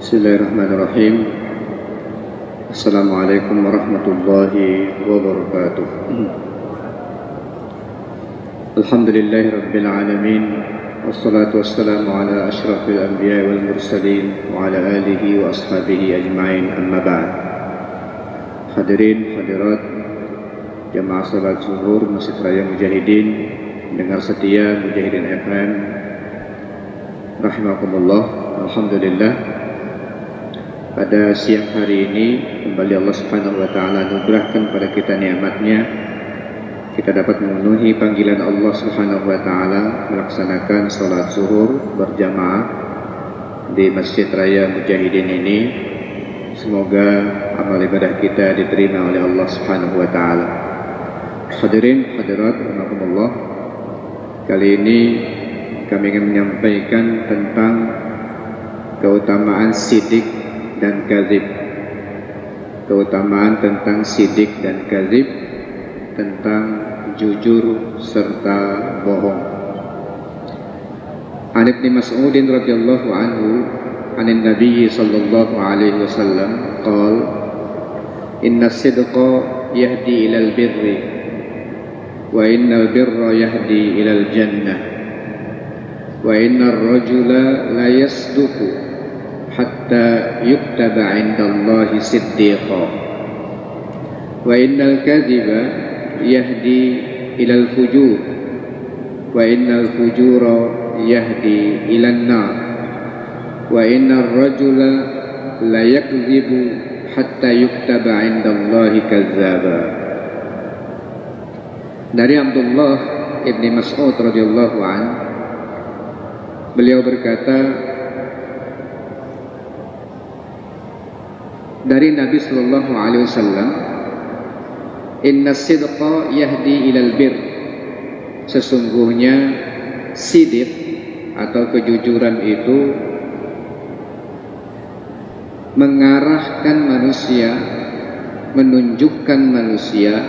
Bismillahirrahmanirrahim. Assalamualaikum warahmatullahi wabarakatuh. Alhamdulillahi rabbil alamin. Wassalatu wassalamu ala asyrafil anbiya wal mursalin wa ala alihi wa ashabihi ajma'in, amma ba'd. Hadirin hadirat jamaah salat zuhur Masjid Raya Mujahidin, pendengar setia Mujahidin FM rahimakumullah. Alhamdulillah, pada siang hari ini kembali Allah Subhanahu wa taala anugerahkan pada kita nikmatnya, kita dapat memenuhi panggilan Allah Subhanahu wa taala melaksanakan salat zuhur berjamaah di Masjid Raya Mujahidin ini. Semoga amal ibadah kita diterima oleh Allah Subhanahu wa taala. Hadirin hadirat rahimakumullah, kali ini kami ingin menyampaikan tentang keutamaan sidik dan kadzib. Keutamaan tentang sidik dan kadzib, tentang jujur serta bohong. An Ibnu Mas'ud radhiyallahu anhu anin Nabi sallallahu alaihi wasallam qala inna as-sidqa yahdi ilal birri wa innal birra yahdi ilal jannah wa innar rajula la yasduqu hatta yuktaba 'indallahi siddiqa wa innal kadhiba yahdi ilal fujur wa innal fujura yahdi ilan nar wa innar rajula la yakdhibu hatta yuktaba 'indallahi kadzdzaba. Dari Abdullah ibni Mas'ud radhiyallahu an, beliau berkata dari Nabi sallallahu alaihi wasallam, inna sidqa yahdi ilal bir, sesungguhnya sidik atau kejujuran itu mengarahkan manusia, menunjukkan manusia,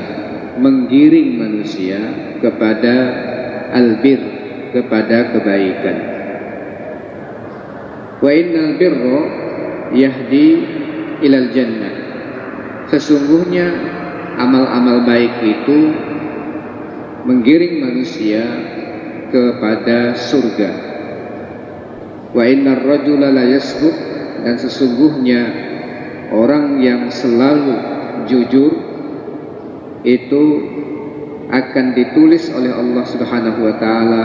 menggiring manusia kepada albir, kepada kebaikan. Wa innal birra yahdi ilal jannah, sesungguhnya amal-amal baik itu menggiring manusia kepada surga. Wa innar rajula la yasduq, dan sesungguhnya orang yang selalu jujur itu akan ditulis oleh Allah Subhanahu wa taala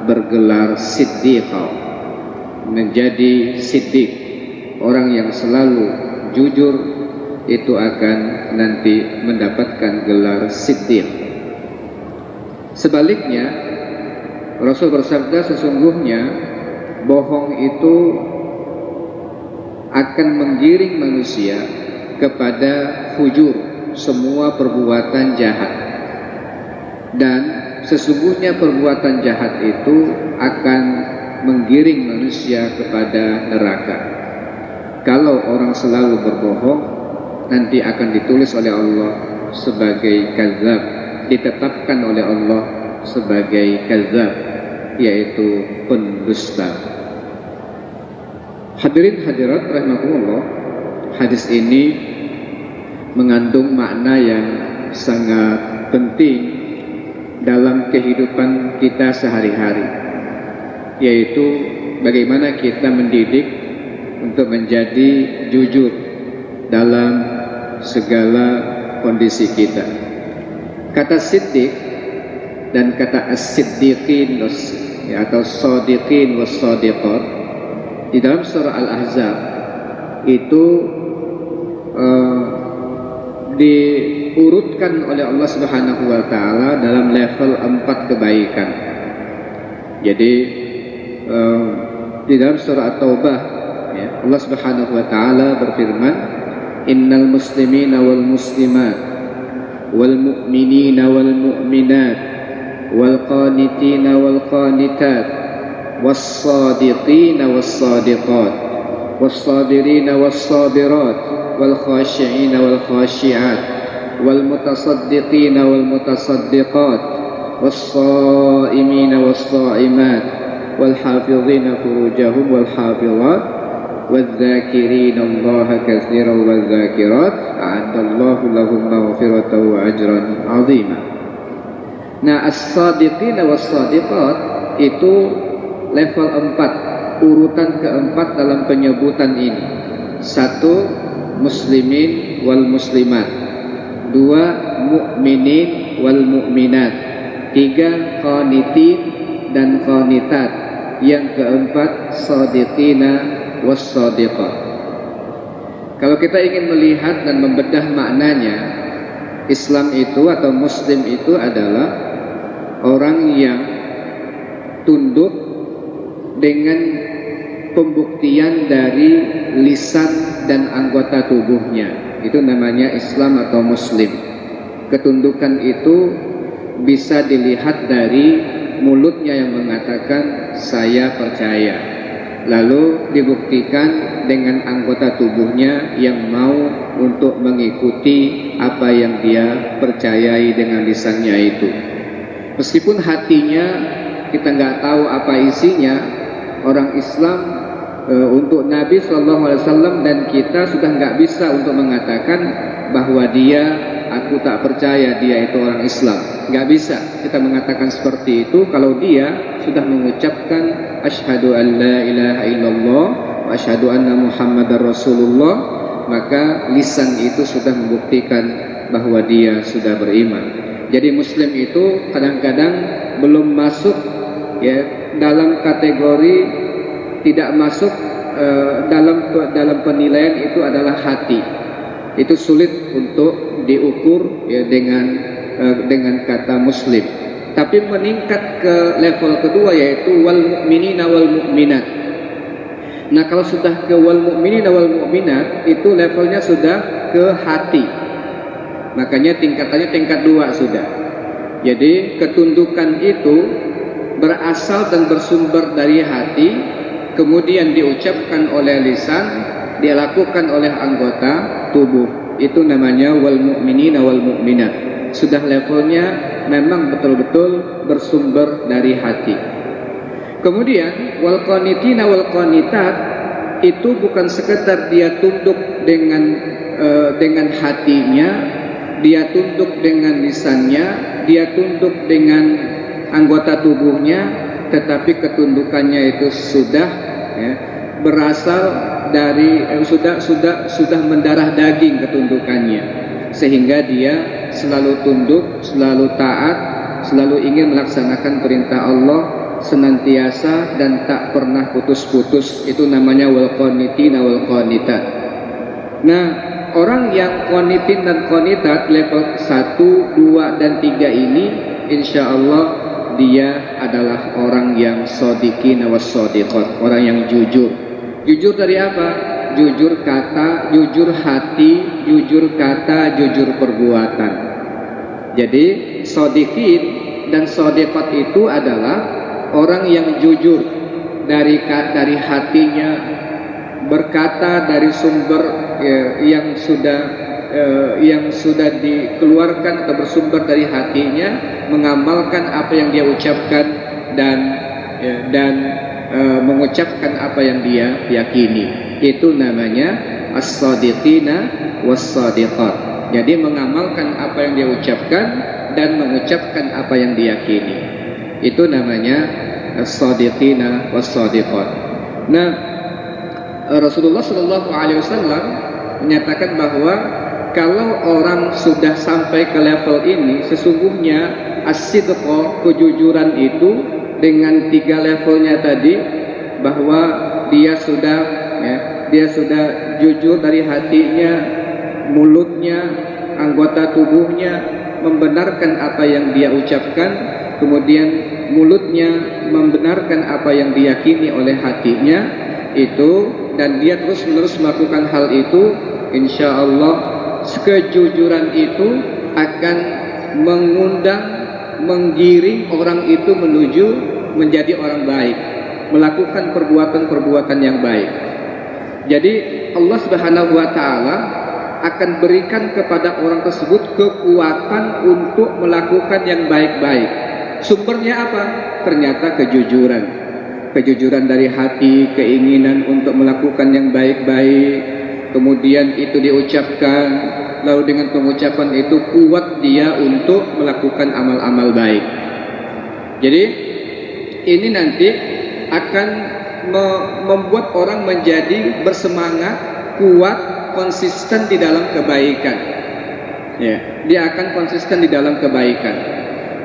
bergelar siddiqa, menjadi siddiq. Orang yang selalu jujur itu akan nanti mendapatkan gelar siddiq. Sebaliknya, Rasul bersabda, sesungguhnya bohong itu akan menggiring manusia kepada fujur, semua perbuatan jahat. Dan sesungguhnya perbuatan jahat itu akan menggiring manusia kepada neraka. Kalau orang selalu berbohong, nanti akan ditulis oleh Allah sebagai kadzab, ditetapkan oleh Allah sebagai kadzab, yaitu pendusta. Hadirin hadirat rahimakumullah, hadis ini mengandung makna yang sangat penting dalam kehidupan kita sehari-hari, yaitu bagaimana kita mendidik untuk menjadi jujur dalam segala kondisi kita. Kata siddiq dan kata as-siddiqin ya, atau shadiqin was shadiqat di dalam surah Al-Ahzab itu diurutkan oleh Allah Subhanahu wa taala dalam level 4 kebaikan. Jadi di dalam surah At-Taubah, ya, Allah Subhanahu wa taala berfirman, innal muslimina wal muslimat wal mu'minina wal mu'minat wal qanitina wal qanitat was sadiqina was sadiqat was sabirina was sabirat wal khashi'ina wal khashi'at wal mutasaddiqina wal mutasaddiqat was sha'imina was sha'imat wal hafizina furujahum wal hafizat والذاكرين الله كثيرا والذاكرات أعد الله لهم مغفرة وأجرا عظيما. Nah, as-sadiqin was-sadiqat itu level 4, urutan keempat dalam penyebutan ini. 1. Muslimin wal muslimat. 2. Mu'minin wal mu'minat. 3. Qanitin dan qanitat. Yang keempat, sadiqina was-sadiqah. Kalau kita ingin melihat dan membedah maknanya, Islam itu atau Muslim itu adalah orang yang tunduk dengan pembuktian dari lisan dan anggota tubuhnya. Itu namanya Islam atau Muslim. Ketundukan itu bisa dilihat dari mulutnya yang mengatakan saya percaya, lalu dibuktikan dengan anggota tubuhnya yang mau untuk mengikuti apa yang dia percayai dengan lisannya itu. Meskipun hatinya kita nggak tahu apa isinya, orang Islam untuk Nabi SAW dan kita sudah nggak bisa untuk mengatakan bahwa aku tak percaya dia itu orang Islam. Nggak bisa kita mengatakan seperti itu kalau dia sudah mengucapkan asyhadu an la ilaha illallah wa asyhadu anna muhammadar rasulullah, maka lisan itu sudah membuktikan bahwa dia sudah beriman. Jadi Muslim itu kadang-kadang belum masuk, ya, dalam kategori tidak masuk dalam penilaian itu adalah hati. Itu sulit untuk diukur, ya, dengan kata Muslim. Tapi meningkat ke level kedua, yaitu wal mu'minina wal mu'minat. Nah, kalau sudah ke wal mu'minina wal mu'minat, itu levelnya sudah ke hati. Makanya tingkatannya tingkat 2 sudah. Jadi ketundukan itu berasal dan bersumber dari hati, kemudian diucapkan oleh lisan, dilakukan oleh anggota tubuh. Itu namanya wal mu'minina wal mu'minat. Sudah levelnya memang betul-betul bersumber dari hati. Kemudian wal qanitina wal qanitat itu bukan sekedar dia tunduk dengan hatinya, dia tunduk dengan lisannya, dia tunduk dengan anggota tubuhnya, tetapi ketundukannya itu sudah, ya, berasal dari sudah mendarah daging ketundukannya, sehingga dia selalu tunduk, selalu taat, selalu ingin melaksanakan perintah Allah senantiasa dan tak pernah putus-putus. Itu namanya wal qanitina wal qanitat. Nah, orang yang qanitin dan qanitat level 1, 2 dan 3 ini, insya Allah dia adalah orang yang shadiqin was shadiqat, orang yang jujur. Jujur dari apa? Jujur kata, jujur hati, jujur kata, jujur perbuatan. Jadi shadiqin dan shadiqat itu adalah orang yang jujur dari hatinya, berkata dari sumber yang sudah dikeluarkan atau bersumber dari hatinya, mengamalkan apa yang dia ucapkan dan mengucapkan apa yang dia yakini. Itu namanya as-sadiqina was-sadiqat. Jadi mengamalkan apa yang dia ucapkan dan mengucapkan apa yang diyakini. Itu namanya as-sadiqina was-sadiqat. Nah, Rasulullah SAW menyatakan bahwa kalau orang sudah sampai ke level ini, sesungguhnya as-sidqa, kejujuran itu dengan 3 levelnya tadi, bahwa dia sudah jujur dari hatinya, mulutnya, anggota tubuhnya membenarkan apa yang dia ucapkan, kemudian mulutnya membenarkan apa yang diyakini oleh hatinya itu, dan dia terus-menerus melakukan hal itu, insya Allah kejujuran itu akan menggiring orang itu menuju menjadi orang baik, melakukan perbuatan-perbuatan yang baik. Jadi Allah Subhanahu wa taala akan berikan kepada orang tersebut kekuatan untuk melakukan yang baik-baik. Sumbernya apa? Ternyata kejujuran. Kejujuran dari hati, keinginan untuk melakukan yang baik-baik, kemudian itu diucapkan, lalu dengan pengucapan itu kuat dia untuk melakukan amal-amal baik. Jadi ini nanti akan membuat orang menjadi bersemangat, kuat, konsisten di dalam kebaikan. Ya, dia akan konsisten di dalam kebaikan.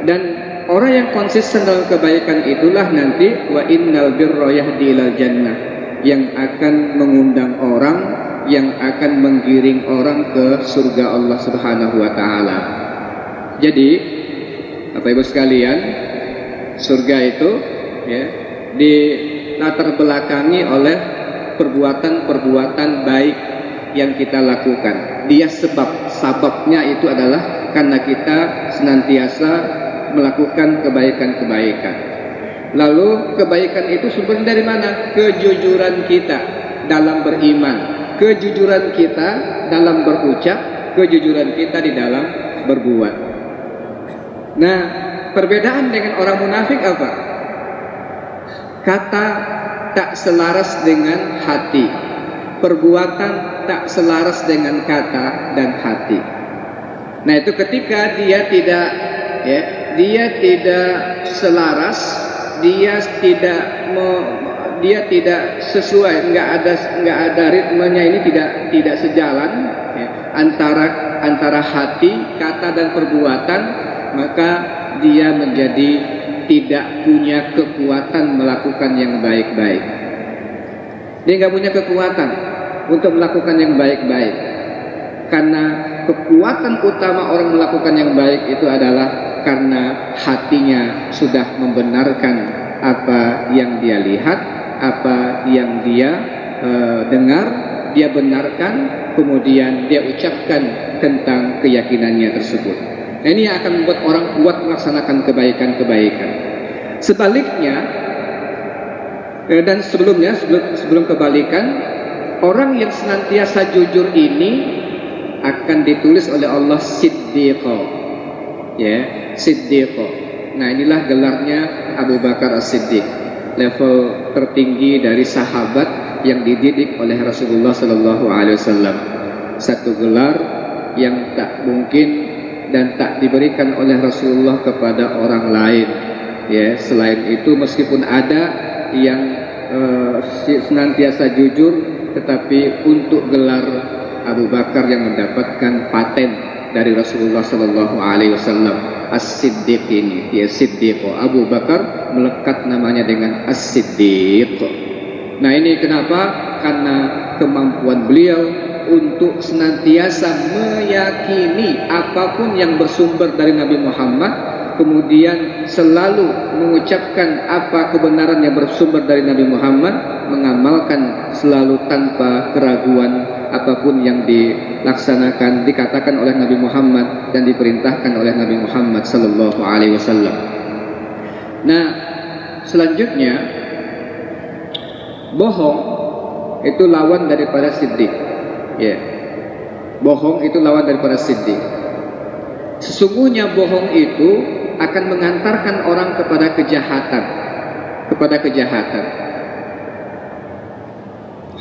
Dan orang yang konsisten dalam kebaikan itulah nanti wa innal birra yahdi ilal jannah, yang akan mengundang orang, yang akan menggiring orang ke surga Allah Subhanahu wa taala. Jadi, Bapak Ibu sekalian, surga itu ya di latar belakangi oleh perbuatan-perbuatan baik yang kita lakukan. Dia sababnya itu adalah karena kita senantiasa melakukan kebaikan-kebaikan. Lalu kebaikan itu sumbernya dari mana? Kejujuran kita dalam beriman, kejujuran kita dalam berucap, kejujuran kita di dalam berbuat. Nah, perbedaan dengan orang munafik apa? Kata tak selaras dengan hati, perbuatan tak selaras dengan kata dan hati. Nah, itu ketika dia tidak selaras, dia tidak sesuai, nggak ada ritmenya, ini tidak sejalan ya, antara hati, kata dan perbuatan, maka dia menjadi tidak punya kekuatan melakukan yang baik-baik. Dia nggak punya kekuatan untuk melakukan yang baik-baik, karena kekuatan utama orang melakukan yang baik itu adalah karena hatinya sudah membenarkan apa yang dia lihat, apa yang dia dengar, dia benarkan, kemudian dia ucapkan tentang keyakinannya tersebut. Nah, ini yang akan membuat orang kuat melaksanakan kebaikan-kebaikan. Sebaliknya, dan sebelumnya, sebelum kebalikan, orang yang senantiasa jujur ini akan ditulis oleh Allah siddiqo, ya, siddiqo. Nah, inilah gelarnya Abu Bakar As-Siddiq, level tertinggi dari sahabat yang dididik oleh Rasulullah Sallallahu Alaihi Wasallam. Satu gelar yang tak mungkin dan tak diberikan oleh Rasulullah kepada orang lain. Ya, selain itu meskipun ada yang senantiasa jujur, tetapi untuk gelar Abu Bakar yang mendapatkan paten dari Rasulullah Sallallahu Alaihi Wasallam, As-Siddiq ini, ya Siddiq. Abu Bakar melekat namanya dengan As-Siddiq. Nah, ini kenapa? Karena kemampuan beliau untuk senantiasa meyakini apapun yang bersumber dari Nabi Muhammad, kemudian selalu mengucapkan apa kebenaran yang bersumber dari Nabi Muhammad, mengamalkan selalu tanpa keraguan apapun yang dilaksanakan, dikatakan oleh Nabi Muhammad dan diperintahkan oleh Nabi Muhammad Sallallahu Alaihi Wasallam. Nah, selanjutnya, bohong itu lawan daripada siddiq. Ya, bohong itu lawan daripada siddiq. Sesungguhnya bohong itu akan mengantarkan orang kepada kejahatan,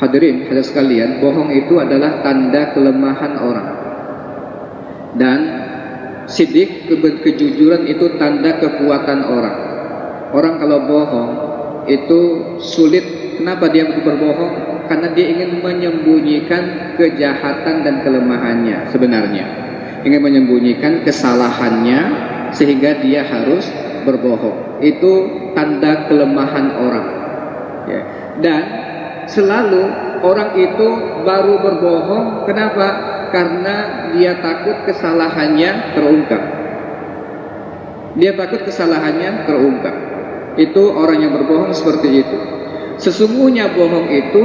Hadirin, hadirin sekalian, bohong itu adalah tanda kelemahan orang, dan siddiq, kejujuran itu tanda kekuatan orang. Orang kalau bohong itu sulit. Kenapa dia berbohong? Karena dia ingin menyembunyikan kejahatan dan kelemahannya sebenarnya. Ingin menyembunyikan kesalahannya, sehingga dia harus berbohong. Itu tanda kelemahan orang. Ya. Dan selalu orang itu baru berbohong. Kenapa? Karena dia takut kesalahannya terungkap. Dia takut kesalahannya terungkap. Itu orang yang berbohong seperti itu. Sesungguhnya bohong itu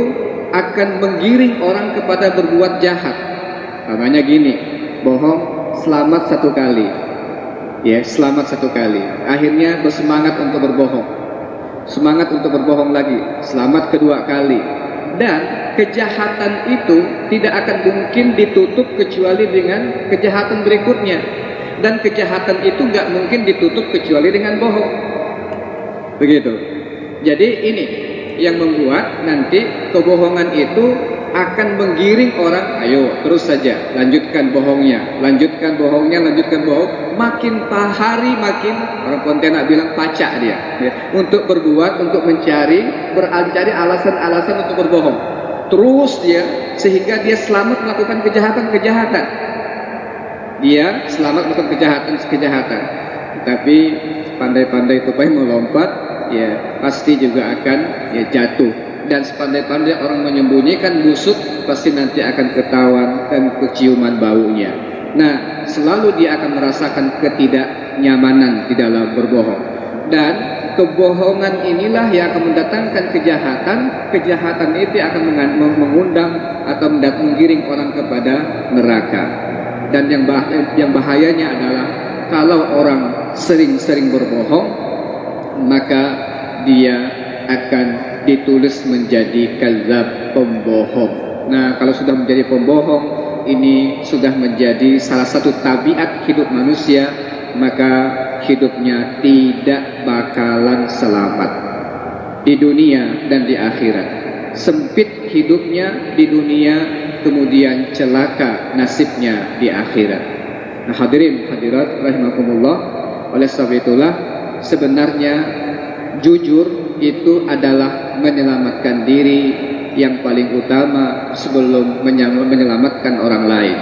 akan menggiring orang kepada berbuat jahat. Namanya gini, bohong selamat satu kali, ya selamat satu kali. Akhirnya bersemangat untuk berbohong, semangat untuk berbohong lagi, selamat kedua kali. Dan kejahatan itu tidak akan mungkin ditutup kecuali dengan kejahatan berikutnya. Dan kejahatan itu nggak mungkin ditutup kecuali dengan bohong. Begitu. Jadi ini yang membuat nanti kebohongan itu akan menggiring orang, ayo terus saja lanjutkan bohongnya, lanjutkan bohongnya, lanjutkan bohong. Makin hari makin, orang Pontianak bilang pacak dia, ya, untuk berbuat, untuk mencari alasan-alasan untuk berbohong. Terus dia sehingga dia selamat melakukan kejahatan-kejahatan. Dia selamat melakukan kejahatan-kejahatan. Tapi pandai-pandai tupai melompat, ya pasti juga akan ya jatuh. Dan sepandai-pandai orang menyembunyikan busuk, pasti nanti akan ketahuan dan keciuman baunya. Nah, selalu dia akan merasakan ketidaknyamanan di dalam berbohong. Dan kebohongan inilah yang akan mendatangkan kejahatan. Kejahatan itu akan mengundang atau menggiring orang kepada neraka. Dan yang bahayanya adalah kalau orang sering-sering berbohong, maka dia akan ditulis menjadi kadzab, pembohong. Nah, kalau sudah menjadi pembohong, ini sudah menjadi salah satu tabiat hidup manusia, maka hidupnya tidak bakalan selamat di dunia dan di akhirat. Sempit hidupnya di dunia, kemudian celaka nasibnya di akhirat. Nah, hadirin hadirat rahimakumullah, oleh sebab itulah sebenarnya jujur itu adalah menyelamatkan diri yang paling utama sebelum menyelamatkan orang lain.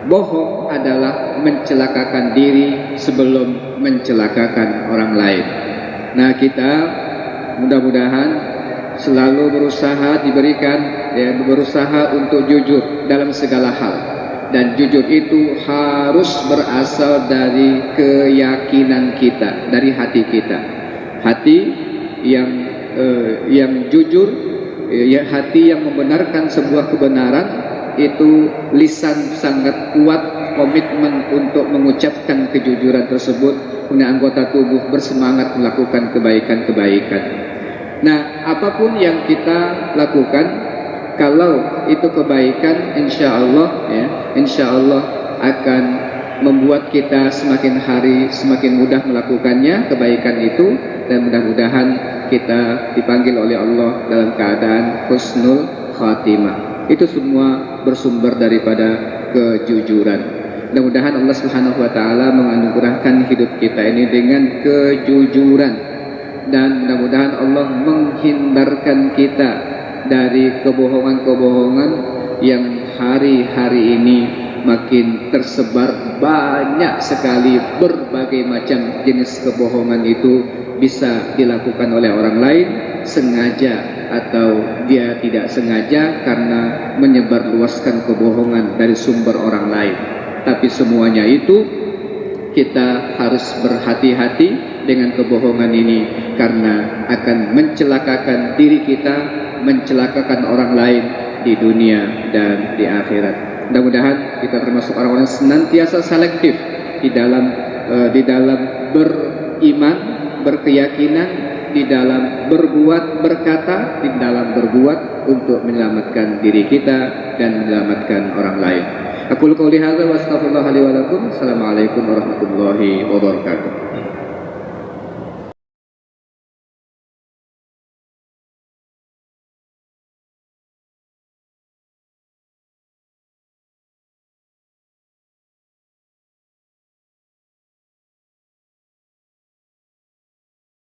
Bohong adalah mencelakakan diri sebelum mencelakakan orang lain. Nah, kita mudah-mudahan selalu berusaha berusaha untuk jujur dalam segala hal. Dan jujur itu harus berasal dari keyakinan kita, dari hati kita. Hati yang jujur, ya hati yang membenarkan sebuah kebenaran, itu lisan sangat kuat komitmen untuk mengucapkan kejujuran tersebut, kemudian anggota tubuh bersemangat melakukan kebaikan-kebaikan. Nah, apapun yang kita lakukan, kalau itu kebaikan, insya Allah akan membuat kita semakin hari semakin mudah melakukannya kebaikan itu, dan mudah-mudahan kita dipanggil oleh Allah dalam keadaan husnul khatimah. Itu semua bersumber daripada kejujuran. Mudah-mudahan Allah Subhanahu wa taala menganugerahkan hidup kita ini dengan kejujuran, dan mudah-mudahan Allah menghindarkan kita dari kebohongan-kebohongan yang hari-hari ini makin tersebar. Banyak sekali berbagai macam jenis kebohongan itu bisa dilakukan oleh orang lain sengaja atau dia tidak sengaja karena menyebarluaskan kebohongan dari sumber orang lain. Tapi semuanya itu kita harus berhati-hati dengan kebohongan ini, karena akan mencelakakan diri kita, mencelakakan orang lain di dunia dan di akhirat. Mudah-mudahan kita termasuk orang-orang senantiasa selektif di dalam beriman, berkeyakinan, di dalam berbuat, berkata, di dalam berbuat untuk menyelamatkan diri kita dan menyelamatkan orang lain. Aku qouli hadza wa astaghfirullah li wa lakum. Assalamualaikum warahmatullahi wabarakatuh.